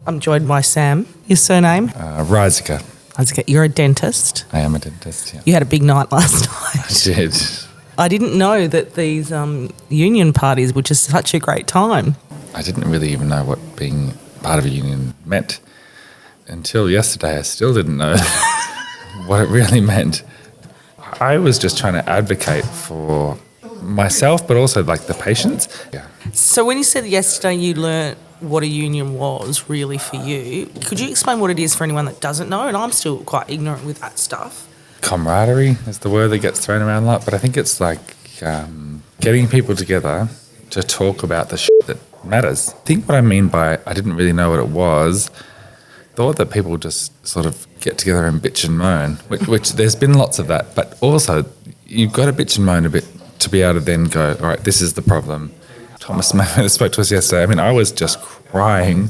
I'm joined by Sam. Your surname? Reiseger. You're a dentist. I am a dentist, yeah. You had a big night last I night. did. I didn't know that these union parties were just such a great time. I didn't really even know what being part of a union meant. Until yesterday, I still didn't know what it really meant. I was just trying to advocate for myself, but also like the patients. Yeah. So when you said yesterday you learnt what a union was really for you, could you explain what it is for anyone that doesn't know? And I'm still quite ignorant with that stuff. Camaraderie is the word that gets thrown around a lot, but I think it's like getting people together to talk about the shit that matters. I think what I mean by I didn't really know what it was, thought that people just sort of get together and bitch and moan, which there's been lots of that, but also you've got to bitch and moan a bit to be able to then go, all right, this is the problem. Thomas Mayo spoke to us yesterday. I mean, I was just crying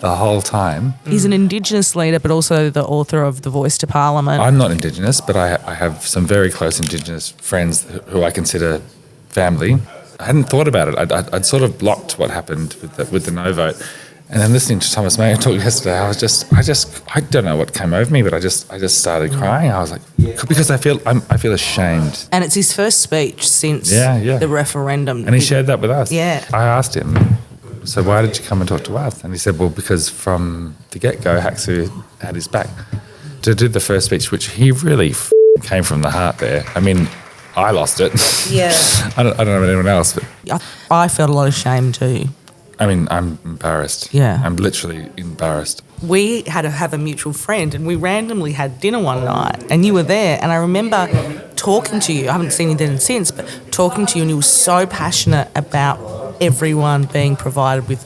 the whole time. He's an Indigenous leader, but also the author of The Voice to Parliament. I'm not Indigenous, but I have some very close Indigenous friends who I consider family. I hadn't thought about it. I'd sort of blocked what happened with the no vote. And then listening to Thomas Mayo talk yesterday, I don't know what came over me, but I just started crying. I was like, because I feel ashamed. And it's his first speech since Yeah. the referendum. And he shared that with us. Yeah. I asked him, so why did you come and talk to us? And he said, well, because from the get-go, HACSU had his back to do the first speech, which he really came from the heart there. I mean, I lost it. Yeah. I don't know about anyone else, but I felt a lot of shame too. I mean, I'm embarrassed. Yeah. I'm literally embarrassed. We had to have a mutual friend and we randomly had dinner one night and you were there, and I remember talking to you. I haven't seen you then since, but talking to you, and you were so passionate about everyone being provided with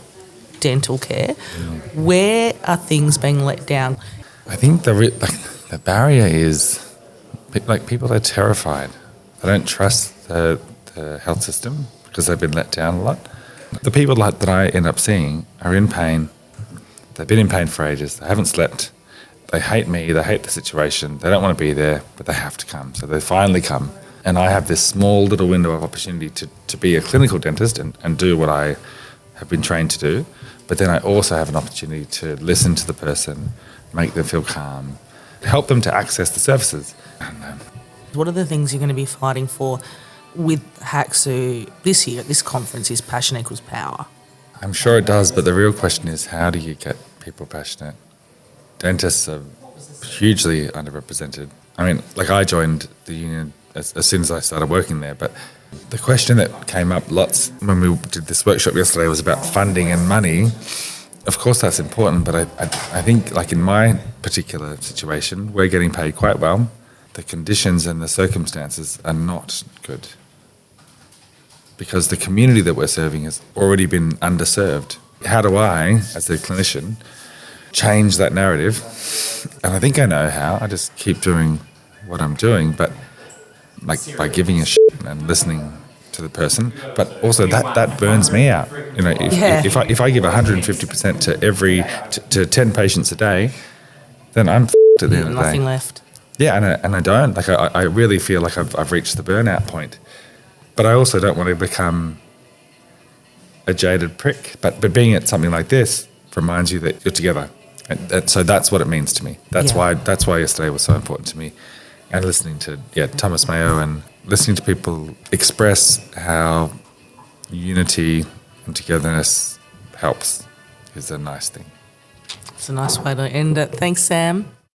dental care. Where are things being let down? I think the barrier is people are terrified. They don't trust the health system because they've been let down a lot. The people that I end up seeing are in pain. They've been in pain for ages. They haven't slept. They hate me. They hate the situation. They don't want to be there, but they have to come. So they finally come. And I have this small little window of opportunity to be a clinical dentist and do what I have been trained to do. But then I also have an opportunity to listen to the person, make them feel calm, help them to access the services. What are the things you're going to be fighting for with HACSU this year at this conference? Is passion equals power? I'm sure it does, but the real question is, how do you get people passionate? Dentists are hugely underrepresented. I mean, I joined the union as soon as I started working there, but the question that came up lots when we did this workshop yesterday was about funding and money. Of course that's important, but I think in my particular situation, we're getting paid quite well. The conditions and the circumstances are not good because the community that we're serving has already been underserved. How do I, as a clinician, change that narrative? And I think I know how. I just keep doing what I'm doing, but by giving a shit and listening to the person. But also that burns me out. If I give 150% to 10 patients a day, then I'm f***ed at the end of the day. Nothing left. Yeah, and I don't. I really feel like I've reached the burnout point. But I also don't want to become a jaded prick. But being at something like this reminds you that you're together. And so that's what it means to me. That's why yesterday was so important to me. And listening to Thomas Mayo and listening to people express how unity and togetherness helps is a nice thing. It's a nice way to end it. Thanks, Sam.